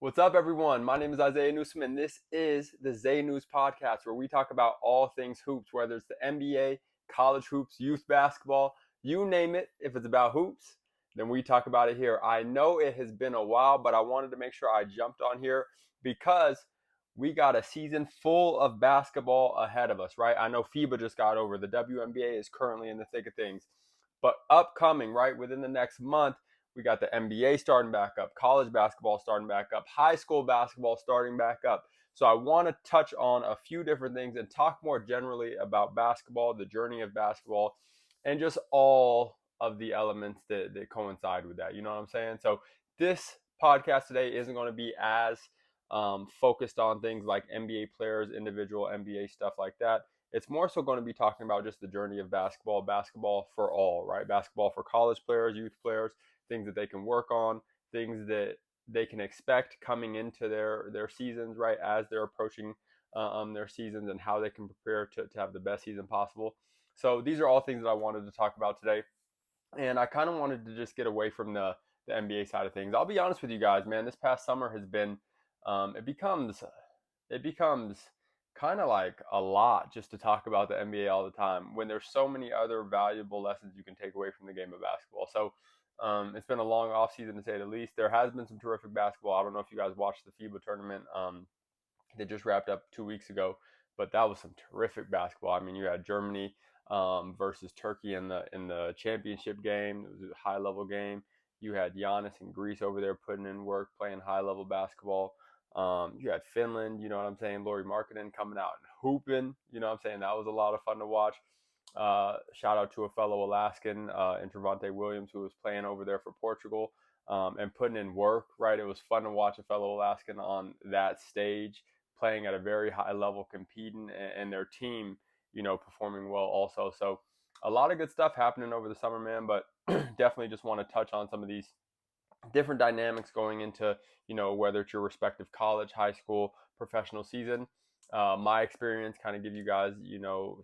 What's up, everyone? My name is ZayNews, and this is the ZayNews Podcast, where we talk about all things hoops, whether it's the NBA, college hoops, youth basketball, you name it. If it's about hoops, then we talk about it here. I know it has been a while, but I wanted to make sure I jumped on here because we got a season full of basketball ahead of us, right? I know FIBA just got over. The WNBA is currently in the thick of things. But upcoming, right, within the next month, we got the NBA starting back up, college basketball starting back up, high school basketball starting back up. So I want to touch on a few different things and talk more generally about basketball, the journey of basketball, and just all of the elements that coincide with that. You know what I'm saying? So this podcast today isn't going to be as focused on things like NBA players, individual NBA stuff like that. It's more so going to be talking about just the journey of basketball, basketball for all, right? Basketball for college players, youth players, things that they can work on, things that they can expect coming into their seasons, right, as they're approaching their seasons, and how they can prepare to have the best season possible. So these are all things that I wanted to talk about today. And I kind of wanted to just get away from the NBA side of things. I'll be honest with you guys, man, this past summer has been, it becomes kind of like a lot just to talk about the NBA all the time when there's so many other valuable lessons you can take away from the game of basketball. So it's been a long off season to say the least. There has been some terrific basketball. I don't know if you guys watched the FIBA tournament that just wrapped up 2 weeks ago, but that was some terrific basketball. I mean, you had Germany versus Turkey in the championship game. It was a high level game. You had Giannis and Greece over there putting in work, playing high level basketball. You had Finland, you know what I'm saying, Lauri Markkanen coming out and hooping, you know what I'm saying. That was a lot of fun to watch. Shout out to a fellow Alaskan, Intervante Williams, who was playing over there for Portugal and putting in work, right? It was fun to watch a fellow Alaskan on that stage playing at a very high level, competing, and their team, performing well also. So a lot of good stuff happening over the summer, man, but definitely just want to touch on some of these different dynamics going into, whether it's your respective college, high school, professional season. My experience, kind of give you guys,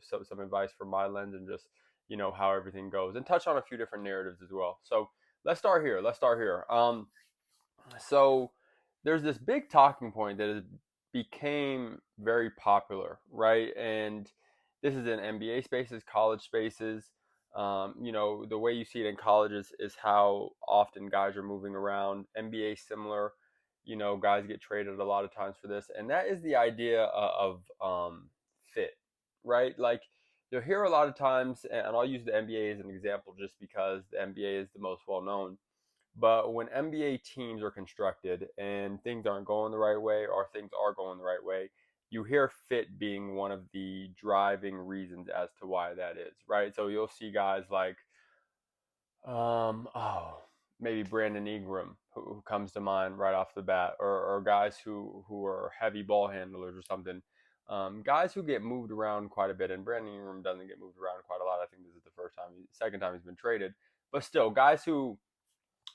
some advice from my lens, and just, how everything goes, and touch on a few different narratives as well. So let's start here. So there's this big talking point that has became very popular, right? And this is in NBA spaces, college spaces. The way you see it in colleges is how often guys are moving around. NBA similar, guys get traded a lot of times for this, and that is the idea of fit, right? Like you'll hear a lot of times, and I'll use the NBA as an example just because the NBA is the most well known. But when NBA teams are constructed and things aren't going the right way, or things are going the right way, you hear fit being one of the driving reasons as to why that is, right? So you'll see guys like, maybe Brandon Ingram, who comes to mind right off the bat, or guys who are heavy ball handlers or something. Guys who get moved around quite a bit, and Brandon Ingram doesn't get moved around quite a lot. I think this is the second time he's been traded. But still, guys who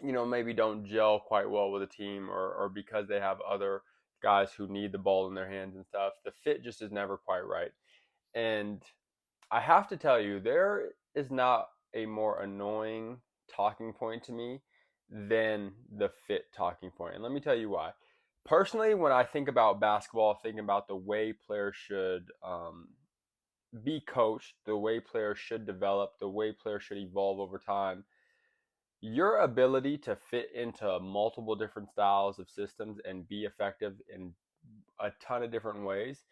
maybe don't gel quite well with a team, or because they have other guys who need the ball in their hands and stuff, the fit just is never quite right. And I have to tell you, there is not a more annoying talking point to me than the fit talking point. And let me tell you why. Personally, when I think about basketball, thinking about the way players should be coached, the way players should develop, the way players should evolve over time, your ability to fit into multiple different styles of systems and be effective in a ton of different ways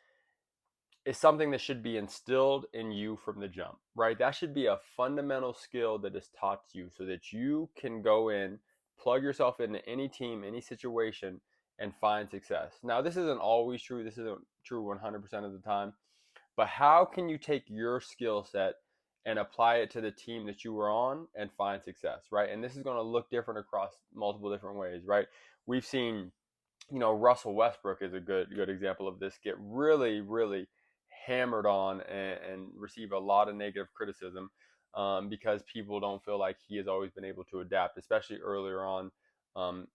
is something that should be instilled in you from the jump, right? That should be a fundamental skill that is taught to you so that you can go in, plug yourself into any team, any situation, and find success. Now, this isn't always true. This isn't true 100% of the time. But how can you take your skill set and apply it to the team that you were on and find success, right? And this is going to look different across multiple different ways, right? We've seen, Russell Westbrook is a good example of this, get really, really hammered on and receive a lot of negative criticism because people don't feel like he has always been able to adapt, especially earlier on um,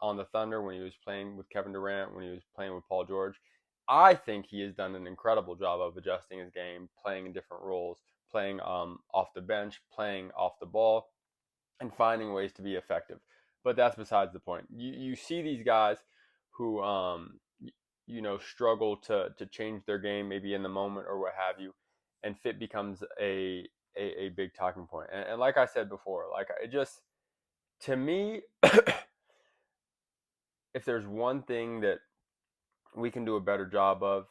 on the Thunder when he was playing with Kevin Durant, when he was playing with Paul George. I think he has done an incredible job of adjusting his game, playing in different roles, playing off the bench, playing off the ball, and finding ways to be effective. But that's besides the point. You see these guys who struggle to change their game maybe in the moment or what have you, and fit becomes a big talking point. And like I said before, like it just to me, if there's one thing that we can do a better job of,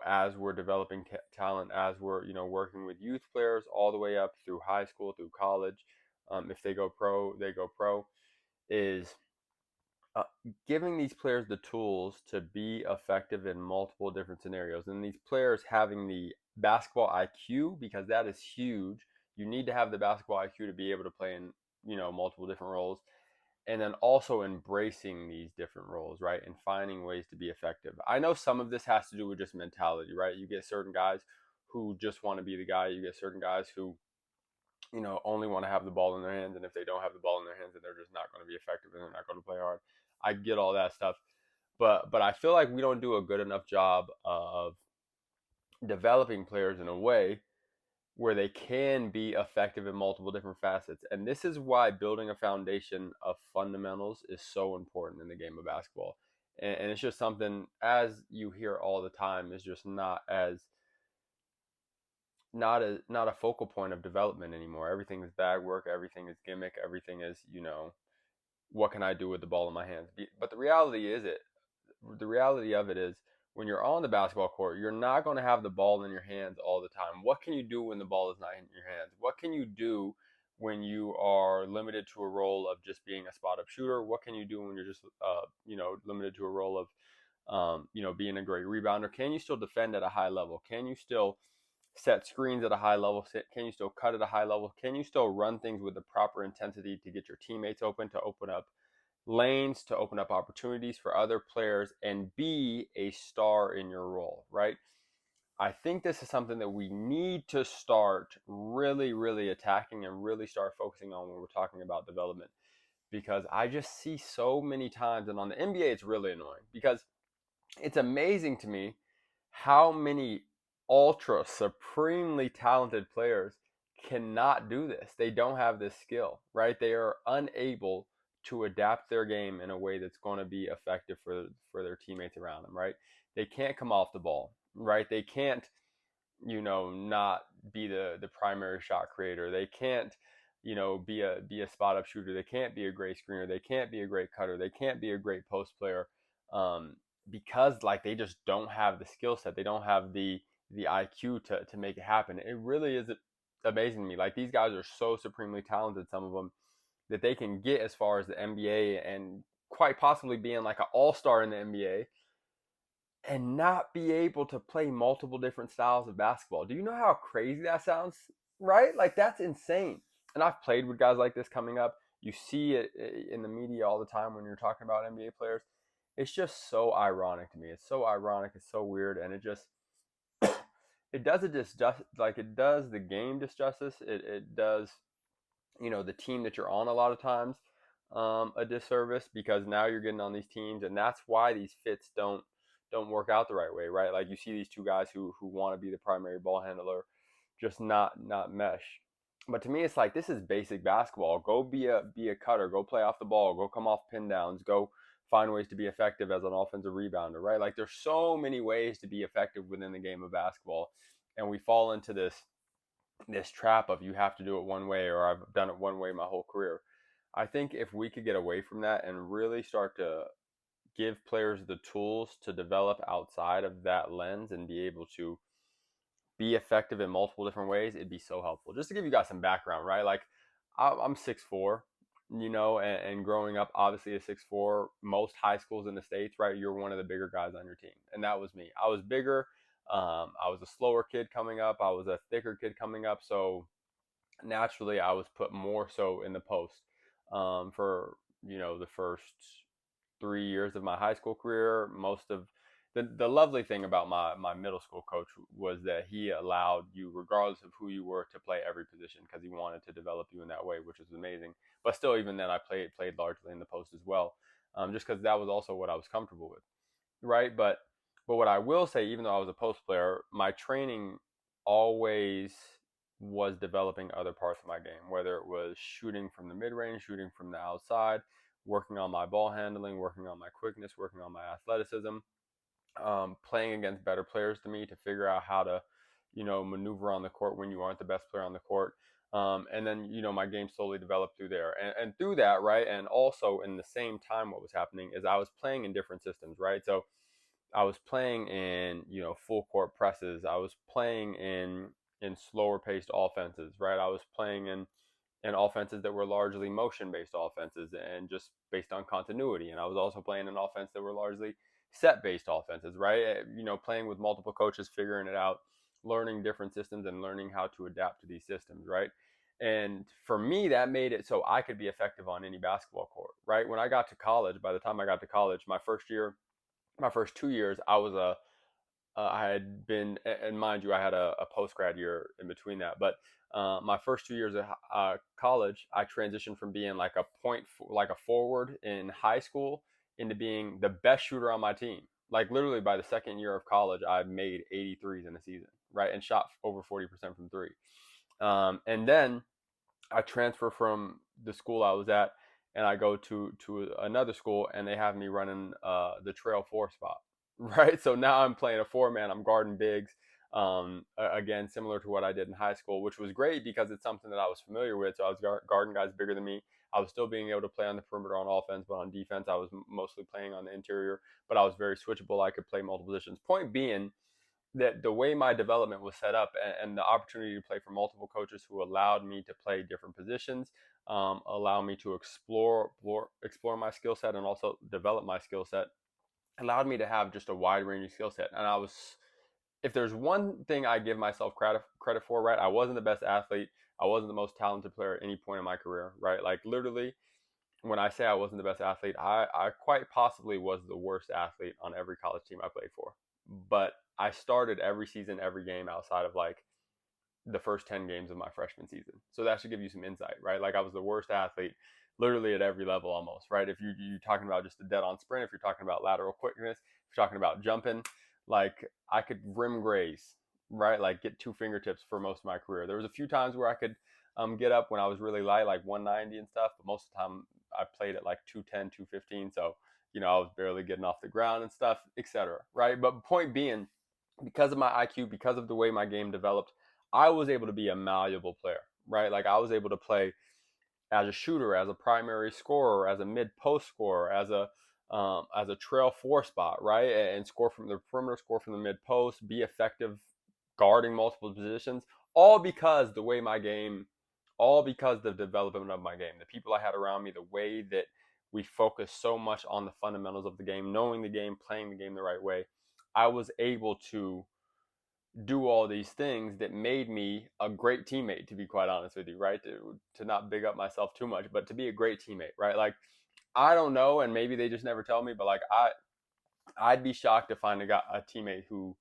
as we're developing talent, as we're working with youth players all the way up through high school, through college, if they go pro, they go pro, is uh, giving these players the tools to be effective in multiple different scenarios, and these players having the basketball IQ, because that is huge. You need to have the basketball IQ to be able to play in multiple different roles, and then also embracing these different roles, right? And finding ways to be effective. I know some of this has to do with just mentality, right? You get certain guys who just want to be the guy. You get certain guys who, only want to have the ball in their hands. And if they don't have the ball in their hands, then they're just not going to be effective and they're not going to play hard. I get all that stuff. But I feel like we don't do a good enough job of developing players in a way where they can be effective in multiple different facets. And this is why building a foundation of fundamentals is so important in the game of basketball. And it's just something, as you hear all the time, is just not a focal point of development anymore. Everything is bag work, everything is gimmick, everything is, what can I do with the ball in my hands? But the reality of it is, when you're on the basketball court, you're not going to have the ball in your hands all the time. What can you do when the ball is not in your hands? What can you do when you are limited to a role of just being a spot up shooter? What can you do when you're just, limited to a role of, being a great rebounder? Can you still defend at a high level? Can you still set screens at a high level? Can you still cut at a high level? Can you still run things with the proper intensity to get your teammates open, to open up lanes, to open up opportunities for other players, and be a star in your role, right? I think this is something that we need to start really, really attacking and really start focusing on when we're talking about development, because I just see so many times, and on the NBA, it's really annoying because it's amazing to me how many ultra supremely talented players cannot do this. They don't have this skill, right? They are unable to adapt their game in a way that's going to be effective for their teammates around them, right? They can't come off the ball, right? They can't, not be the primary shot creator. They can't, be a spot up shooter. They can't be a great screener. They can't be a great cutter. They can't be a great post player. Because like they just don't have the skill set. They don't have the IQ to make it happen. It really is amazing to me. Like, these guys are so supremely talented, some of them, that they can get as far as the NBA and quite possibly being like an all-star in the NBA and not be able to play multiple different styles of basketball. Do you know how crazy that sounds? Right? Like, that's insane. And I've played with guys like this coming up. You see it in the media all the time when you're talking about NBA players. It's just so ironic to me. It's so ironic. It's so weird. And it just, it does it just like it does the game disjustice. It does, the team that you're on a lot of times a disservice, because now you're getting on these teams, and that's why these fits don't work out the right way, right? Like, you see these two guys who want to be the primary ball handler, just not mesh. But to me, it's like, this is basic basketball. Go be a cutter. Go play off the ball. Go come off pin downs. Go find ways to be effective as an offensive rebounder, right? Like, there's so many ways to be effective within the game of basketball, and we fall into this trap of, you have to do it one way, or I've done it one way my whole career. I think if we could get away from that and really start to give players the tools to develop outside of that lens and be able to be effective in multiple different ways, it'd be so helpful. Just to give you guys some background, right? Like, I'm 6'4", and growing up, obviously, at 6'4", most high schools in the States, right, you're one of the bigger guys on your team. And that was me. I was bigger. I was a slower kid coming up. I was a thicker kid coming up. So naturally, I was put more so in the post for, the first 3 years of my high school career. Most of the lovely thing about my middle school coach was that he allowed you, regardless of who you were, to play every position, because he wanted to develop you in that way, which was amazing. But still, even then, I played largely in the post as well, just because that was also what I was comfortable with, right? But what I will say, even though I was a post player, my training always was developing other parts of my game, whether it was shooting from the mid-range, shooting from the outside, working on my ball handling, working on my quickness, working on my athleticism, playing against better players to me to figure out how to, maneuver on the court when you aren't the best player on the court. And then, my game slowly developed through there. And through that, right, and also in the same time what was happening is I was playing in different systems, right? So I was playing in, full court presses. I was playing in slower paced offenses, right? I was playing in offenses that were largely motion based offenses and just based on continuity. And I was also playing in offense that were largely set based offenses, right? Playing with multiple coaches, figuring it out, learning different systems and learning how to adapt to these systems, right? And for me, that made it so I could be effective on any basketball court, right? When I got to college, by the time I got to college, my first 2 years, I had been, and mind you, I had a post grad year in between that. But my first 2 years of college, I transitioned from being like like a forward in high school into being the best shooter on my team. Like literally by the second year of college, I made 83s in a season, right, and shot over 40% from three. And then I transfer from the school I was at, and I go to another school, and they have me running the trail four spot, right? So now I'm playing a four man. I'm guarding bigs, again similar to what I did in high school, which was great because it's something that I was familiar with. So I was guarding guys bigger than me. I was still being able to play on the perimeter on offense, but on defense, I was mostly playing on the interior. But I was very switchable. I could play multiple positions. Point being, that the way my development was set up and the opportunity to play for multiple coaches who allowed me to play different positions, allow me to explore my skill set and also develop my skill set, allowed me to have just a wide ranging skill set. And if there's one thing I give myself credit for, right, I wasn't the best athlete. I wasn't the most talented player at any point in my career, right? Like literally, when I say I wasn't the best athlete, I quite possibly was the worst athlete on every college team I played for. But I started every season, every game outside of like the first 10 games of my freshman season. So that should give you some insight, right? Like I was the worst athlete literally at every level almost, right? If you're talking about just a dead on sprint, if you're talking about lateral quickness, if you're talking about jumping, like I could rim graze, right? Like get two fingertips for most of my career. There was a few times where I could get up when I was really light, like 190 and stuff, but most of the time I played at like 210, 215. So, I was barely getting off the ground and stuff, etc. Right. But point being, because of my IQ, because of the way my game developed, I was able to be a malleable player, right? Like I was able to play as a shooter, as a primary scorer, as a mid post scorer, as a trail four spot, right? And score from the perimeter, score from the mid post, be effective guarding multiple positions, all because the way my game, all because the development of my game, the people I had around me, the way that we focus so much on the fundamentals of the game, knowing the game, playing the game the right way, I was able to do all these things that made me a great teammate, to be quite honest with you, right? To not big up myself too much, but to be a great teammate, right? Like I don't know, and maybe they just never tell me, but like I'd be shocked to find a teammate who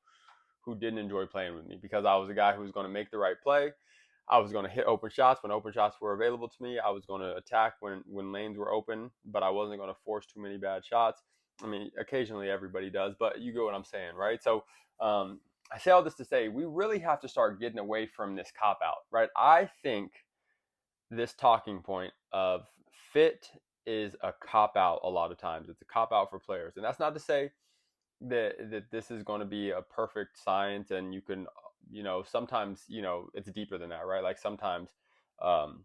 didn't enjoy playing with me, because I was a guy who was going to make the right play. I was going to hit open shots when open shots were available to me. I was going to attack when lanes were open, but I wasn't going to force too many bad shots. I mean, occasionally everybody does, but you get what I'm saying, right? So I say all this to say we really have to start getting away from this cop out, right? I think this talking point of fit is a cop out a lot of times. It's a cop out for players. And that's not to say that this is going to be a perfect science and you can, sometimes, it's deeper than that, right? Like sometimes um,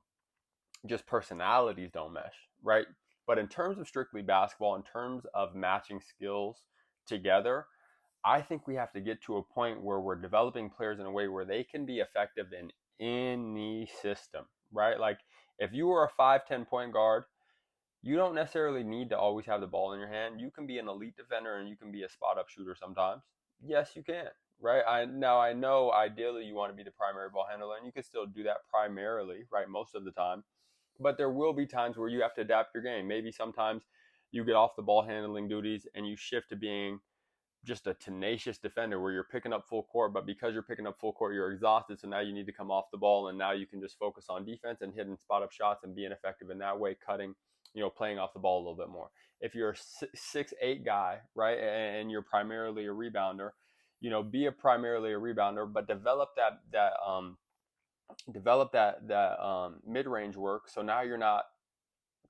just personalities don't mesh, right? But in terms of strictly basketball, in terms of matching skills together, I think we have to get to a point where we're developing players in a way where they can be effective in any system, right? Like if you were a 5'10" point guard, you don't necessarily need to always have the ball in your hand. You can be an elite defender and you can be a spot up shooter sometimes. Yes, you can, right? I know ideally you want to be the primary ball handler, and you can still do that primarily, right, most of the time. But there will be times where you have to adapt your game. Maybe sometimes you get off the ball handling duties and you shift to being just a tenacious defender where you're picking up full court, but because you're picking up full court, you're exhausted. So now you need to come off the ball, and now you can just focus on defense and hitting spot up shots and being effective in that way, cutting, playing off the ball a little bit more. If you're a 6'8" guy, right, and you're primarily a rebounder, be primarily a rebounder, but develop that develop that mid-range work. So now you're not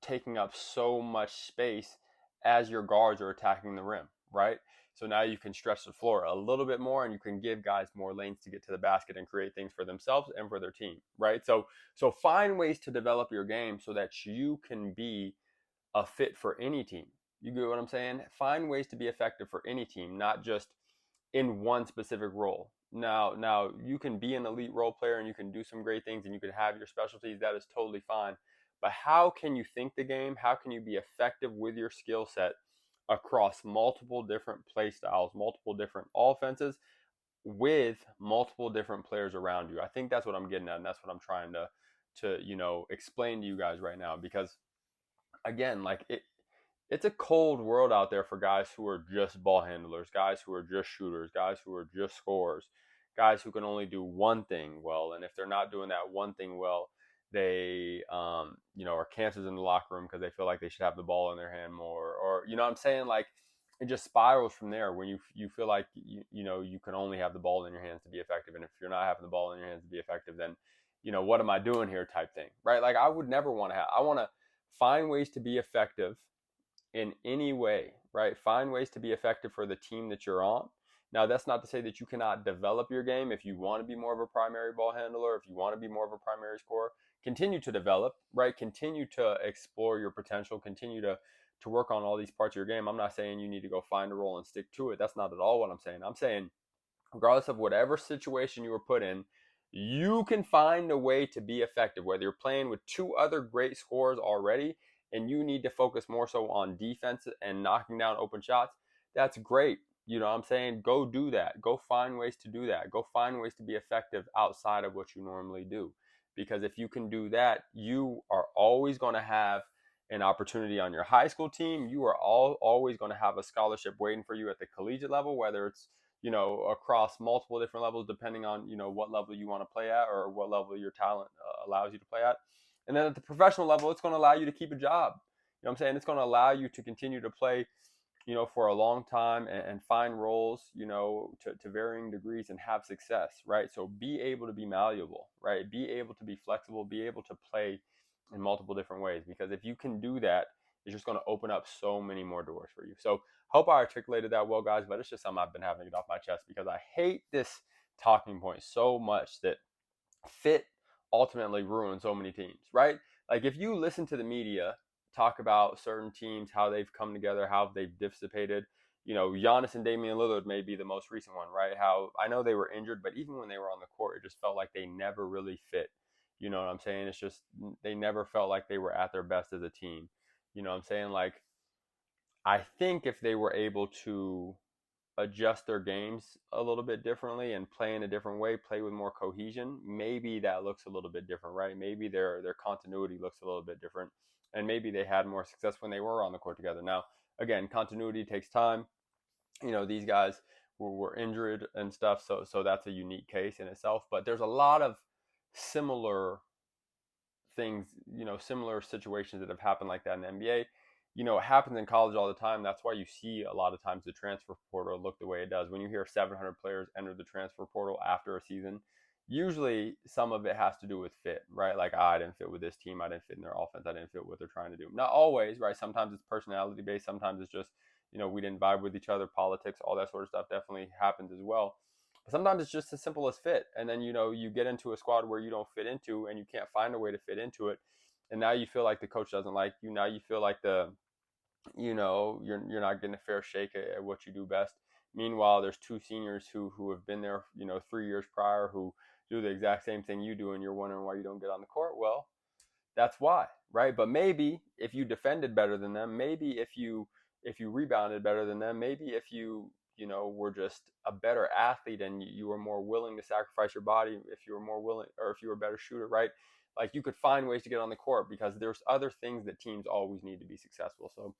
taking up so much space as your guards are attacking the rim, right? So now you can stretch the floor a little bit more, and you can give guys more lanes to get to the basket and create things for themselves and for their team, right? So find ways to develop your game so that you can be a fit for any team. You get what I'm saying? Find ways to be effective for any team, not just in one specific role. Now you can be an elite role player and you can do some great things and you can have your specialties. That is totally fine. But how can you think the game? How can you be effective with your skill set across multiple different play styles, multiple different offenses with multiple different players around you? I think that's what I'm getting at, and that's what I'm trying to explain to you guys right now. Because again, like it's a cold world out there for guys who are just ball handlers, guys who are just shooters, guys who are just scorers, guys who can only do one thing well. And if they're not doing that one thing well, they, are cancers in the locker room because they feel like they should have the ball in their hand more. Or, you know what I'm saying? Like, it just spirals from there when you feel like, you can only have the ball in your hands to be effective. And if you're not having the ball in your hands to be effective, then, what am I doing here type thing, right? Like, I would never want to I want to find ways to be effective in any way, right? Find ways to be effective for the team that you're on. Now, that's not to say that you cannot develop your game if you want to be more of a primary ball handler, if you want to be more of a primary scorer. Continue to develop, right? Continue to explore your potential. Continue to work on all these parts of your game. I'm not saying you need to go find a role and stick to it. That's not at all what I'm saying. I'm saying regardless of whatever situation you were put in, you can find a way to be effective, whether you're playing with two other great scorers already and you need to focus more so on defense and knocking down open shots. That's great. You know what I'm saying? Go do that. Go find ways to do that. Go find ways to be effective outside of what you normally do. Because if you can do that, you are always going to have an opportunity on your high school team. You are always going to have a scholarship waiting for you at the collegiate level, whether it's across multiple different levels, depending on, what level you want to play at or what level your talent allows you to play at. And then at the professional level, it's going to allow you to keep a job. You know what I'm saying? It's going to allow you to continue to play, for a long time and find roles, to varying degrees and have success, right? So be able to be malleable, right? Be able to be flexible, be able to play in multiple different ways, because if you can do that, it's just going to open up so many more doors for you. So hope I articulated that well, guys, but it's just something I've been having to get off my chest because I hate this talking point so much that fit ultimately ruins so many teams, right? Like if you listen to the media talk about certain teams, how they've come together, how they've dissipated, Giannis and Damian Lillard may be the most recent one, right? How I know they were injured, but even when they were on the court, it just felt like they never really fit. You know what I'm saying? It's just they never felt like they were at their best as a team. You know what I'm saying? Like I think if they were able to adjust their games a little bit differently and play in a different way, play with more cohesion, maybe that looks a little bit different, right? Maybe their continuity looks a little bit different, and maybe they had more success when they were on the court together. Now, again, continuity takes time. These guys were injured and stuff, so that's a unique case in itself. But there's a lot of similar things, similar situations that have happened like that in the NBA. It happens in college all the time. That's why you see a lot of times the transfer portal look the way it does. When you hear 700 players enter the transfer portal after a season, usually some of it has to do with fit, right? Like, I didn't fit with this team. I didn't fit in their offense. I didn't fit what they're trying to do. Not always, right? Sometimes it's personality based. Sometimes it's just, we didn't vibe with each other, politics, all that sort of stuff definitely happens as well. But sometimes it's just as simple as fit. And then, you get into a squad where you don't fit into and you can't find a way to fit into it. And now you feel like the coach doesn't like you. Now you feel like you're not getting a fair shake at what you do best. Meanwhile, there's two seniors who have been there, 3 years prior, who do the exact same thing you do, and you're wondering why you don't get on the court. Well, that's why, right? But maybe if you defended better than them, maybe if you rebounded better than them, maybe if you were just a better athlete and you were more willing to sacrifice your body, if you were more willing, or if you were a better shooter, right? Like you could find ways to get on the court because there's other things that teams always need to be successful. So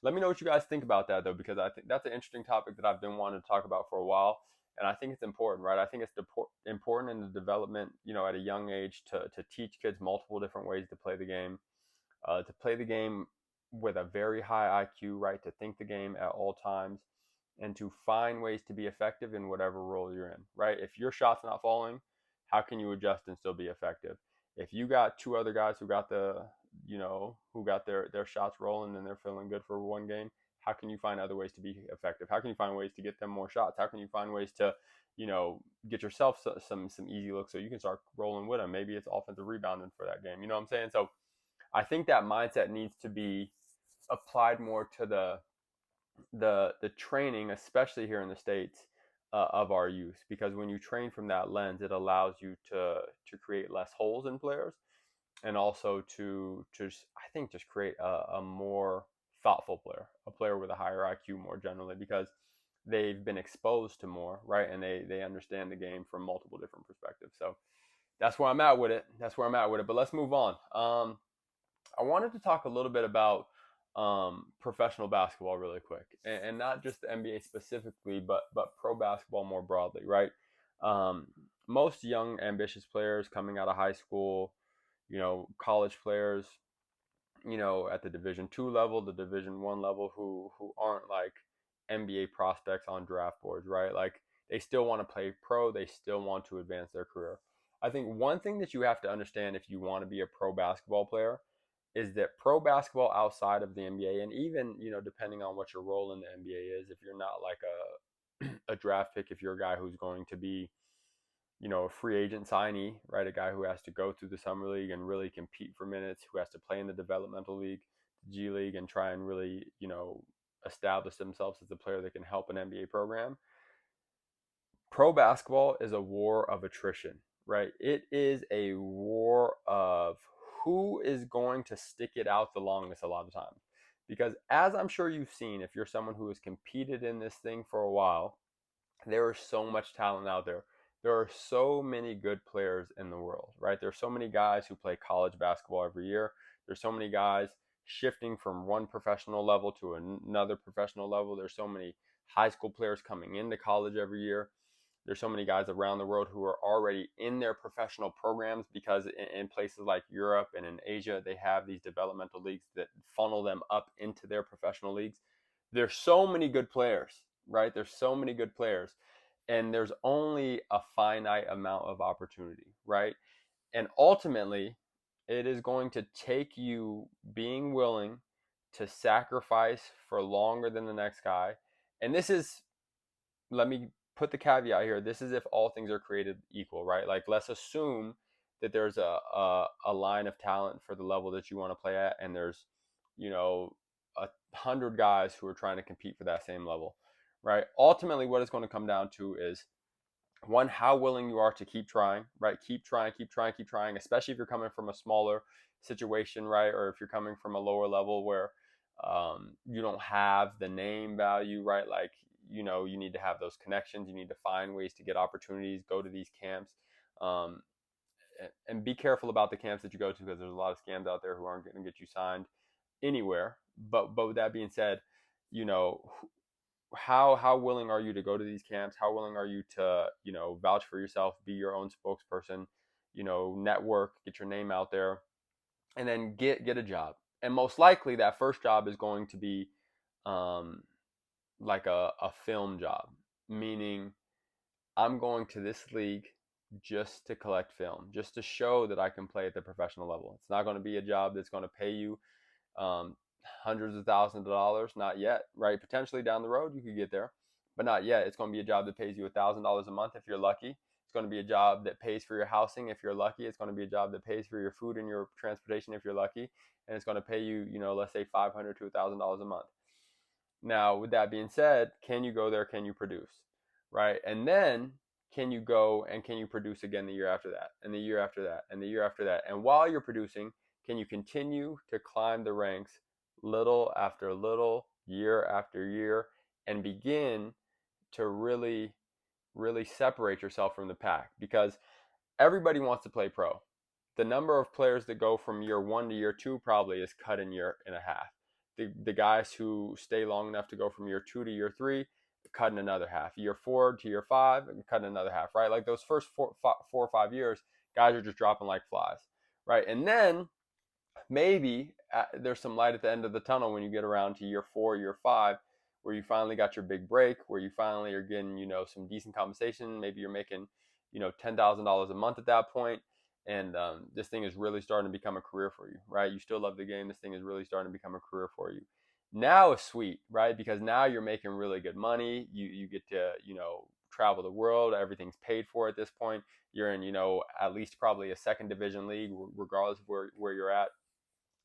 let me know what you guys think about that, though, because I think that's an interesting topic that I've been wanting to talk about for a while. And I think it's important, right? I think it's important in the development, at a young age to teach kids multiple different ways to play the game with a very high IQ, right? To think the game at all times and to find ways to be effective in whatever role you're in, right? If your shot's not falling, how can you adjust and still be effective? If you got two other guys who got their shots rolling and they're feeling good for one game, how can you find other ways to be effective? How can you find ways to get them more shots? How can you find ways to, get yourself some easy looks so you can start rolling with them? Maybe it's offensive rebounding for that game. You know what I'm saying? So I think that mindset needs to be applied more to the training, especially here in the States, of our youth, because when you train from that lens, it allows you to create less holes in players, and also to just, I think, just create a more thoughtful player, a player with a higher IQ more generally, because they've been exposed to more, right? And they understand the game from multiple different perspectives. So that's where I'm at with it. But let's move on. I wanted to talk a little bit about professional basketball really quick, and not just the NBA specifically, but pro basketball more broadly, right? Um, Most young, ambitious players coming out of high school, college players, at the Division II level, the Division I level, who aren't like NBA prospects on draft boards, right? Like they still want to play pro, they still want to advance their career. I think one thing that you have to understand if you want to be a pro basketball player is that pro basketball outside of the NBA, and even, depending on what your role in the NBA is, if you're not like a draft pick, if you're a guy who's going to be, a free agent signee, right? A guy who has to go through the summer league and really compete for minutes, who has to play in the developmental league, G League, and try and really, establish themselves as a player that can help an NBA program. Pro basketball is a war of attrition, right? It is a war of who is going to stick it out the longest a lot of times. Because as I'm sure you've seen, if you're someone who has competed in this thing for a while, there is so much talent out there. There are so many good players in the world, right? There's so many guys who play college basketball every year. There's so many guys shifting from one professional level to another professional level. There's so many high school players coming into college every year. There's so many guys around the world who are already in their professional programs, because in places like Europe and in Asia, they have these developmental leagues that funnel them up into their professional leagues. There's so many good players, right? There's so many good players, and there's only a finite amount of opportunity, right? And ultimately, it is going to take you being willing to sacrifice for longer than the next guy. And this is, let me put the caveat here. This is if all things are created equal, right? Like, let's assume that there's a line of talent for the level that you want to play at, and there's, 100 guys who are trying to compete for that same level, right? Ultimately, what it's going to come down to is, one, how willing you are to keep trying, right? Keep trying, especially if you're coming from a smaller situation, right? Or if you're coming from a lower level where you don't have the name value, right? Like, you need to have those connections. You need to find ways to get opportunities, go to these camps, um, and be careful about the camps that you go to, because there's a lot of scams out there who aren't going to get you signed anywhere. But with that being said, you know, how willing are you to go to these camps? How willing are you to, vouch for yourself, be your own spokesperson, network, get your name out there, and then get a job. And most likely that first job is going to be um, like a film job, meaning I'm going to this league just to collect film, just to show that I can play at the professional level. It's not going to be a job that's going to pay you um, hundreds of thousands of dollars. Not yet, right? Potentially down the road you could get there, but not yet. It's going to be a job that pays you $1,000 a month if you're lucky. It's going to be a job that pays for your housing if you're lucky. It's going to be a job that pays for your food and your transportation if you're lucky, and it's going to pay you, let's say $500 to $1,000 a month. Now, with that being said, can you go there? Can you produce, right? And then can you go and can you produce again the year after that, and the year after that, and the year after that? And while you're producing, can you continue to climb the ranks little after little, year after year, and begin to really, really separate yourself from the pack? Because everybody wants to play pro. The number of players that go from year one to year two probably is cut in year and a half. The guys who stay long enough to go from year two to year three, cut in another half. Year 4 to year 5, cut in another half, right? Like those first four or 5 years, guys are just dropping like flies, right? And then maybe there's some light at the end of the tunnel when you get around to year 4, year 5, where you finally got your big break, where you finally are getting, some decent compensation. Maybe you're making, $10,000 a month at that point, and this thing is really starting to become a career for you, right? You still love the game. This thing is really starting to become a career for you. Now it's sweet, right? Because now you're making really good money. You get to travel the world. Everything's paid for at this point. You're in at least probably a second division league, regardless of where you're at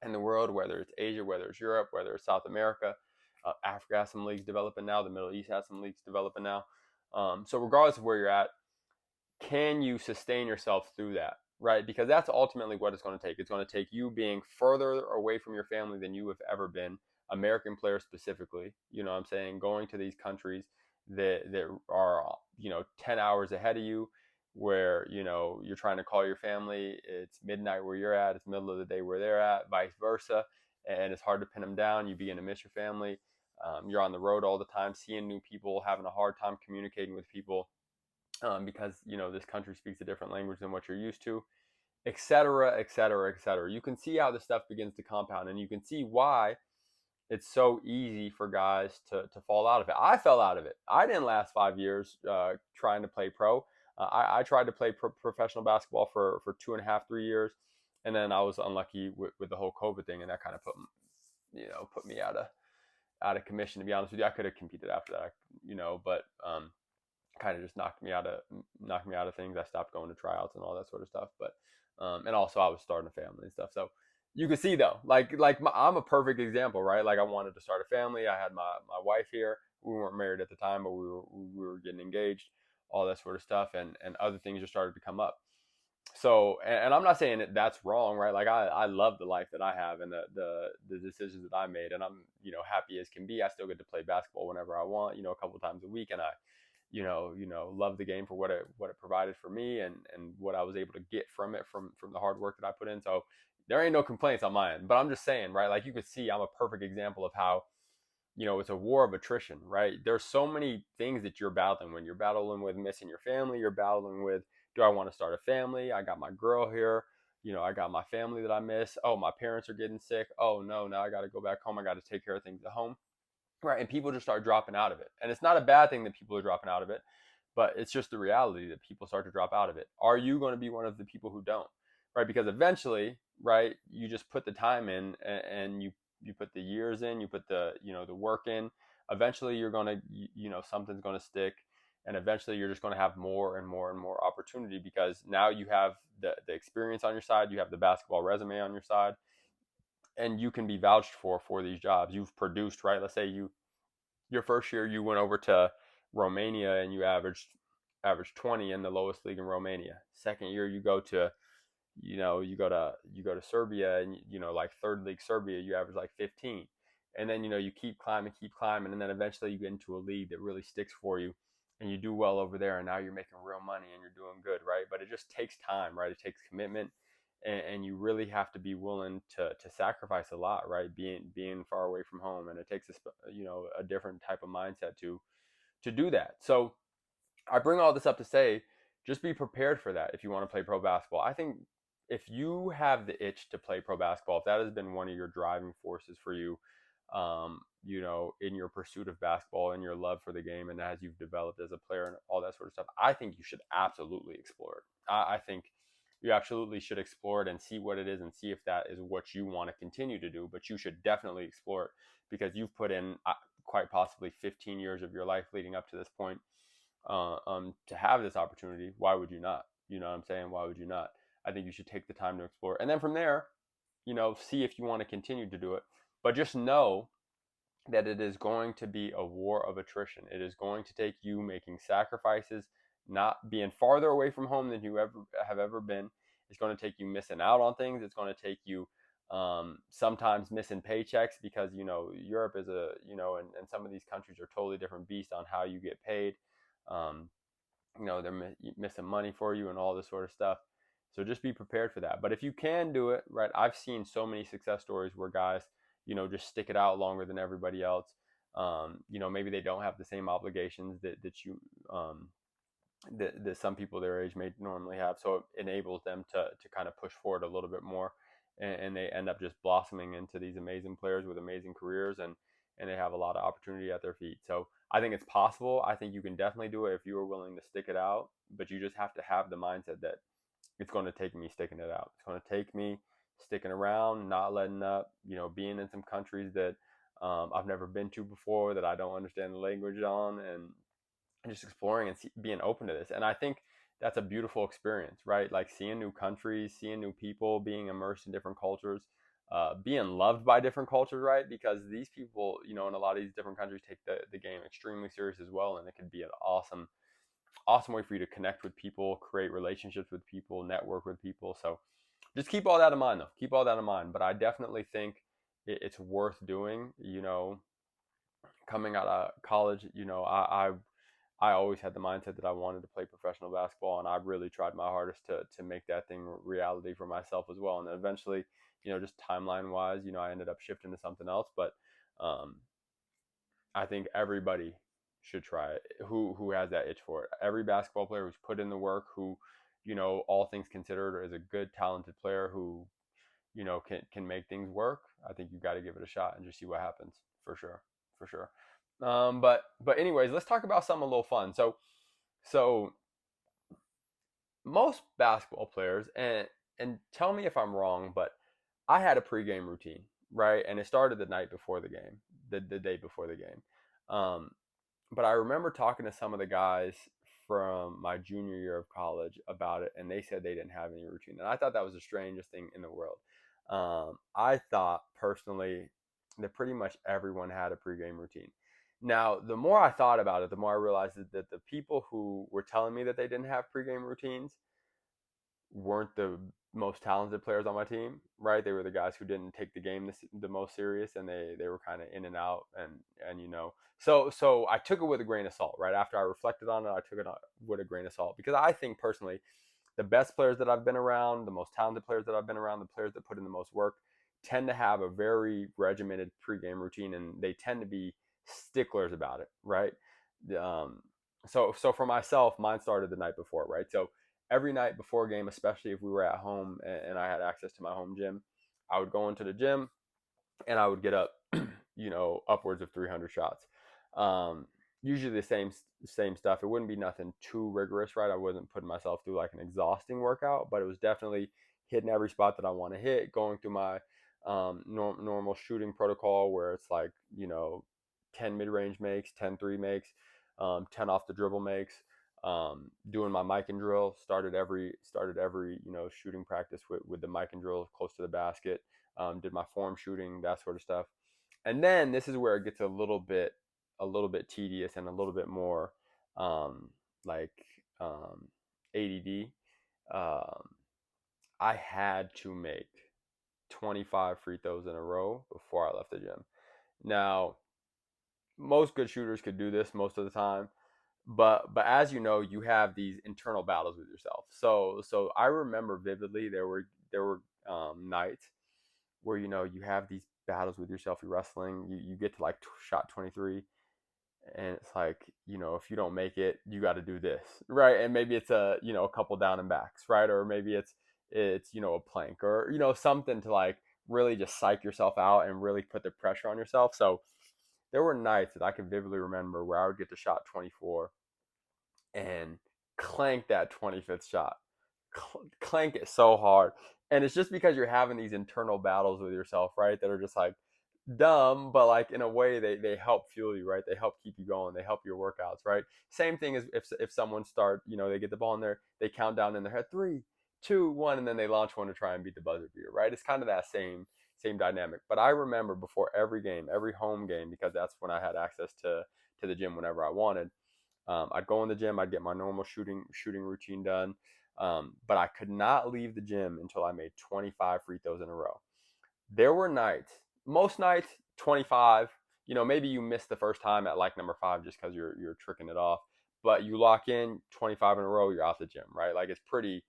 in the world, whether it's Asia, whether it's Europe, whether it's South America. Africa has some leagues developing now. The Middle East has some leagues developing now. So regardless of where you're at, can you sustain yourself through that, right? Because that's ultimately what it's going to take. It's going to take you being further away from your family than you have ever been, American players specifically. You know what I'm saying? Going to these countries that are 10 hours ahead of you, where you're trying to call your family, it's midnight where you're at, it's middle of the day where they're at, vice versa, and it's hard to pin them down. You begin to miss your family. You're on the road all the time, seeing new people, having a hard time communicating with people, because this country speaks a different language than what you're used to, et cetera, et cetera, et cetera. You can see how this stuff begins to compound, and you can see why it's so easy for guys to fall out of it. I fell out of it. I didn't last 5 years trying to play pro. I tried to play professional basketball for 2.5, 3 years, and then I was unlucky with the whole COVID thing, and that kind of put me out of commission. To be honest with you, I could have competed after that, but kind of just knocked me out of things. I stopped going to tryouts and all that sort of stuff. But and also I was starting a family and stuff. So you can see though, I'm a perfect example, right? Like I wanted to start a family. I had my wife here. We weren't married at the time, but we were getting engaged, all that sort of stuff, and other things just started to come up. So, and I'm not saying that's wrong, right? Like I love the life that I have and the decisions that I made, and I'm happy as can be. I still get to play basketball whenever I want, a couple times a week, and I love the game for what it provided for me, and what I was able to get from it, from the hard work that I put in. So there ain't no complaints on my end, but I'm just saying, right? Like you could see, I'm a perfect example of how, it's a war of attrition, right? There's so many things that you're battling when you're battling with missing your family. You're battling with, do I want to start a family? I got my girl here. I got my family that I miss. Oh, my parents are getting sick. Oh no, now I got to go back home. I got to take care of things at home. Right. And people just start dropping out of it. And it's not a bad thing that people are dropping out of it, but it's just the reality that people start to drop out of it. Are you going to be one of the people who don't? Right. Because eventually, right, you just put the time in, and you put the years in, you put the work in. Eventually you're going to, something's going to stick. And eventually you're just going to have more and more and more opportunity, because now you have the experience on your side. You have the basketball resume on your side, and you can be vouched for these jobs. You've produced, right? Let's say your first year you went over to Romania and you averaged 20 in the lowest league in Romania. Second year you go to Serbia, and like third league Serbia, you average like 15. And then you keep climbing, and then eventually you get into a league that really sticks for you, and you do well over there, and now you're making real money and you're doing good, right? But it just takes time, right? It takes commitment, and you really have to be willing to sacrifice a lot, right? Being far away from home, and it takes a different type of mindset to do that. So I bring all this up to say, just be prepared for that if you want to play pro basketball. I think if you have the itch to play pro basketball, if that has been one of your driving forces for you, in your pursuit of basketball and your love for the game, and as you've developed as a player and all that sort of stuff, I think you should absolutely explore it. I think you absolutely should explore it and see what it is, and see if that is what you want to continue to do. But you should definitely explore it, because you've put in quite possibly 15 years of your life leading up to this point, to have this opportunity. Why would you not? You know what I'm saying? Why would you not? I think you should take the time to explore, and then from there, see if you want to continue to do it. But just know that it is going to be a war of attrition. It is going to take you making sacrifices, not being farther away from home than you have ever been. It's going to take you missing out on things. It's going to take you sometimes missing paychecks, because Europe is and some of these countries are totally different beast on how you get paid. They're missing money for you and all this sort of stuff. So just be prepared for that. But if you can do it, right, I've seen so many success stories where guys just stick it out longer than everybody else. Maybe they don't have the same obligations that some people their age may normally have. So it enables them to kind of push forward a little bit more, and they end up just blossoming into these amazing players with amazing careers, and and they have a lot of opportunity at their feet. So I think it's possible. I think you can definitely do it if you are willing to stick it out, but you just have to have the mindset that it's going to take me sticking it out. It's going to take me sticking around, not letting up, being in some countries that I've never been to before, that I don't understand the language on, and just exploring and being open to this. And I think that's a beautiful experience, right? Like seeing new countries, seeing new people, being immersed in different cultures, being loved by different cultures, right? Because these people, in a lot of these different countries take the game extremely serious as well. And it can be an awesome way for you to connect with people, create relationships with people, network with people. So just keep all that in mind, though. Keep all that in mind. But I definitely think it's worth doing. Coming out of college, I always had the mindset that I wanted to play professional basketball, and I really tried my hardest to make that thing reality for myself as well. And then eventually, just timeline wise, I ended up shifting to something else. But um, I think everybody should try it who has that itch for it. Every basketball player who's put in the work, who, all things considered, is a good, talented player who, can make things work. I think you got to give it a shot and just see what happens, for sure, for sure. But anyways, let's talk about something a little fun. So most basketball players, and tell me if I'm wrong, but I had a pregame routine, right? And it started the night before the game, the day before the game. Um, but I remember talking to some of the guys from my junior year of college about it, and they said they didn't have any routine. And I thought that was the strangest thing in the world. I thought personally that pretty much everyone had a pregame routine. Now, the more I thought about it, the more I realized that the people who were telling me that they didn't have pregame routines weren't the most talented players on my team, right? They were the guys who didn't take the game the most serious, and they were kind of in and out, and so I took it with a grain of salt, right? After I reflected on it, I took it with a grain of salt, because I think personally the best players that I've been around, the most talented players that I've been around, the players that put in the most work, tend to have a very regimented pregame routine, and they tend to be sticklers about it, right? Um, so for myself, mine started the night before, right? So every night before a game, especially if we were at home and I had access to my home gym, I would go into the gym and I would get up, upwards of 300 shots. Um, Usually the same stuff. It wouldn't be nothing too rigorous, right? I wasn't putting myself through like an exhausting workout, but it was definitely hitting every spot that I want to hit, going through my normal shooting protocol, where it's like 10 mid-range makes, 10 3 makes, 10 off the dribble makes. Doing my mic and drill, started every shooting practice with the mic and drill close to the basket. Did my form shooting, that sort of stuff. And then this is where it gets a little bit tedious and a little bit more like ADD. Um, I had to make 25 free throws in a row before I left the gym. Now, most good shooters could do this most of the time, but as you have these internal battles with yourself. So I remember vividly there were nights where you have these battles with yourself. You're wrestling. You get to like shot 23, and it's like if you don't make it, you got to do this, right? And maybe it's a couple down and backs, right? Or maybe it's a plank, or something to like really just psych yourself out and really put the pressure on yourself. So there were nights that I can vividly remember where I would get to shot 24 and clank that 25th shot, clank it so hard. And it's just because you're having these internal battles with yourself, right? That are just like dumb, but like in a way they help fuel you, right? They help keep you going. They help your workouts, right? Same thing as if someone they get the ball in there, they count down in their head, 3, 2, 1, and then they launch one to try and beat the buzzer beater, right? It's kind of that same dynamic. But I remember before every game, every home game, because that's when I had access to the gym whenever I wanted. I'd go in the gym, I'd get my normal shooting routine done, but I could not leave the gym until I made 25 free throws in a row. There were nights, most nights, 25. Maybe you missed the first time at like number 5 just because you're tricking it off, but you lock in 25 in a row, you're out the gym, right? Like it's pretty,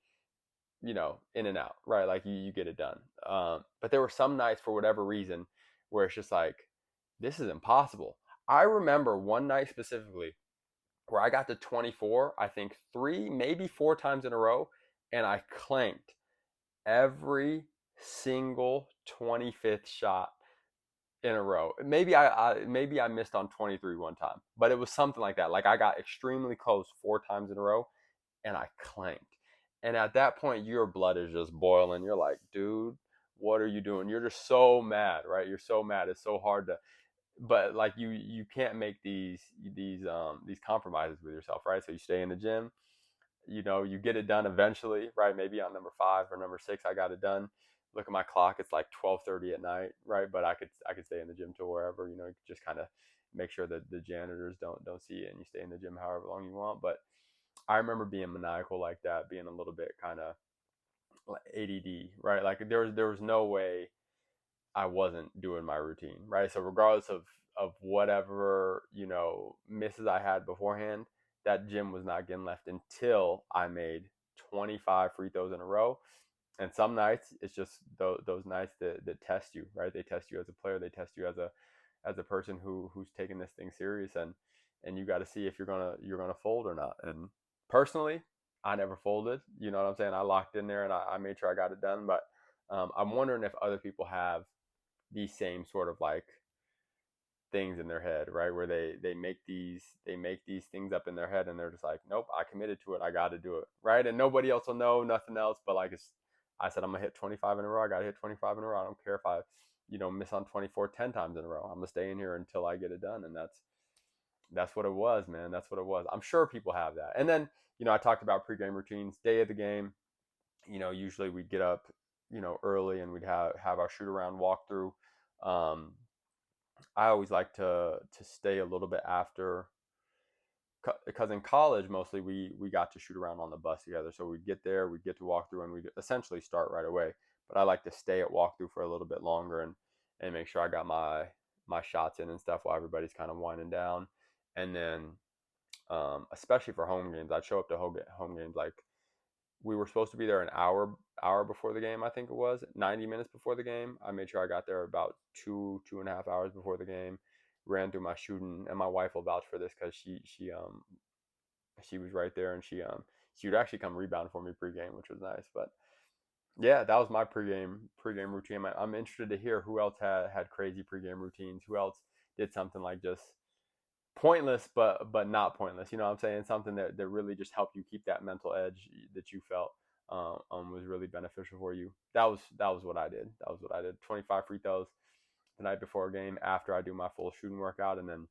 in and out, right? Like you get it done. But there were some nights for whatever reason where it's just like, this is impossible. I remember one night specifically where I got to 24, I think 3, maybe 4 times in a row, and I clanked every single 25th shot in a row. Maybe I missed on 23 one time, but it was something like that. Like I got extremely close 4 times in a row, and I clanked. And at that point, your blood is just boiling. You're like, dude, what are you doing? You're just so mad, right? You're so mad. It's so hard to, but like you can't make these compromises with yourself, right? So you stay in the gym, you get it done eventually, right? Maybe on number 5 or number 6, I got it done. Look at my clock; it's like 12:30 at night, right? But I could stay in the gym till wherever, just kind of make sure that the janitors don't see it, and you stay in the gym however long you want. But I remember being maniacal like that, being a little bit kind of like ADD, right? Like there was no way I wasn't doing my routine, right? So regardless of whatever, misses I had beforehand, that gym was not getting left until I made 25 free throws in a row. And some nights it's just those nights that test you, right? They test you as a player, they test you as a person who's taking this thing serious, and you got to see if you're gonna fold or not. And personally, I never folded. You know what I'm saying? I locked in there and I made sure I got it done. But I'm wondering if other people have these same sort of like things in their head, right? Where they make these things up in their head, and they're just like, nope, I committed to it, I got to do it, right? And nobody else will know, nothing else. But like I said, I'm gonna hit 25 in a row. I got to hit 25 in a row. I don't care if I miss on 24 10 times in a row. I'm gonna stay in here until I get it done. And that's what it was, man. That's what it was. I'm sure people have that. And then I talked about pregame routines, day of the game. Usually we'd get up early, and we'd have our shoot around walkthrough. um, I always like to stay a little bit after, because in college mostly we got to shoot around on the bus together. So we'd get there, we'd get to walk through, and we'd essentially start right away. But I like to stay at walkthrough for a little bit longer, and make sure I got my shots in and stuff while everybody's kind of winding down. And then especially for home games, I'd show up to home games like we were supposed to be there an hour before the game. I think it was 90 minutes before the game. I made sure I got there about 2.5 hours before the game. Ran through my shooting, and my wife will vouch for this because she was right there, and she would actually come rebound for me pregame, which was nice. But yeah, that was my pregame routine. I'm interested to hear who else had crazy pregame routines. Who else did something like just pointless, but not pointless. You know what I'm saying? Something that really just helped you keep that mental edge that you felt was really beneficial for you. That was what I did. That was what I did. 25 free throws the night before a game, after I do my full shooting workout, and then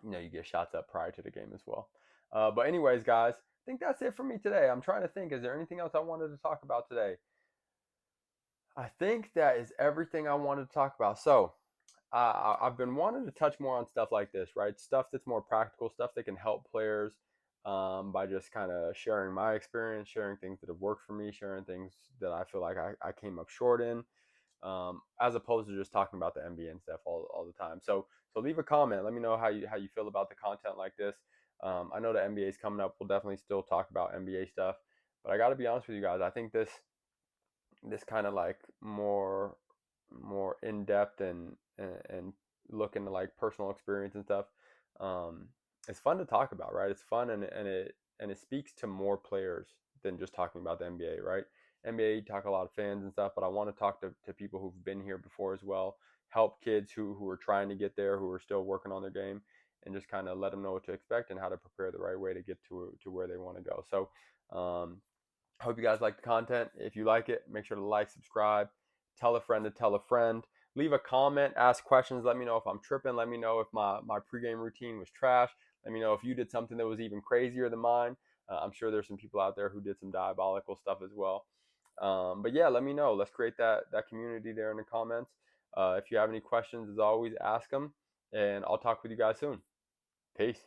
you get shots up prior to the game as well. But anyways, guys, I think that's it for me today. I'm trying to think. Is there anything else I wanted to talk about today? I think that is everything I wanted to talk about. So I've been wanting to touch more on stuff like this, right? Stuff that's more practical, stuff that can help players, by just kind of sharing my experience, sharing things that have worked for me, sharing things that I feel like I came up short in, as opposed to just talking about the NBA and stuff all the time. So leave a comment. Let me know how you feel about the content like this. I know the NBA is coming up. We'll definitely still talk about NBA stuff, but I got to be honest with you guys. I think this kind of like more in depth and look into like personal experience and stuff. Um, it's fun to talk about, right? It's fun, and it speaks to more players than just talking about the NBA, right? NBA, you talk a lot of fans and stuff, but I want to talk to people who've been here before as well. Help kids who are trying to get there, who are still working on their game, and just kind of let them know what to expect and how to prepare the right way to get to where they want to go. So I hope you guys like the content. If you like it, make sure to like, subscribe, tell a friend to tell a friend. Leave a comment, ask questions. Let me know if I'm tripping. Let me know if my pregame routine was trash. Let me know if you did something that was even crazier than mine. I'm sure there's some people out there who did some diabolical stuff as well. But yeah, let me know. Let's create that community there in the comments. If you have any questions, as always, ask them. And I'll talk with you guys soon. Peace.